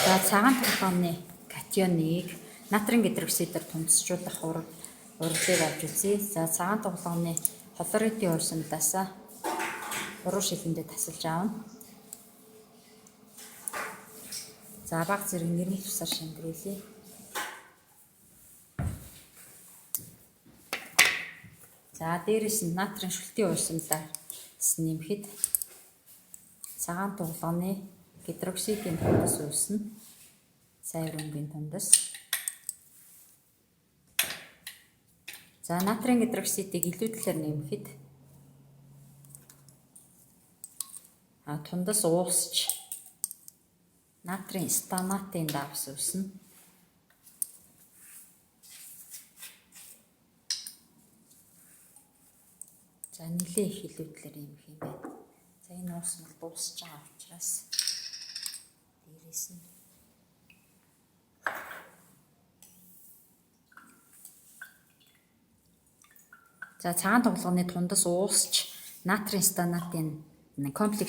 За цагаан толгооны катионыг натрийн гидроксидээр тунцжуулах урагдлыг авч үзье. За цагаан толгооны хлоридын уурсамдаас уруу шилэндээ тасалж аавна. За бага зэрэг нэрмэл тусаар шингэрүүлье. За дээрээс нь натрийн шүлтийн уурсамдаар нэмэхэд цагаан толгооны гидроксидын тундас үүснэ. Саяр өнгийн тундас. За натрийн гидроксидыг илүү талаар нэмэхэд тундас уусч натрийн стаматын давс үүснэ. За нэлээ их илүү талаар нэмэх юм байна. За энэ уус нь дуусч байгаа учраас дээрээс нь за цагаан тоглооны тундас уусч натрийн стаматын комплекс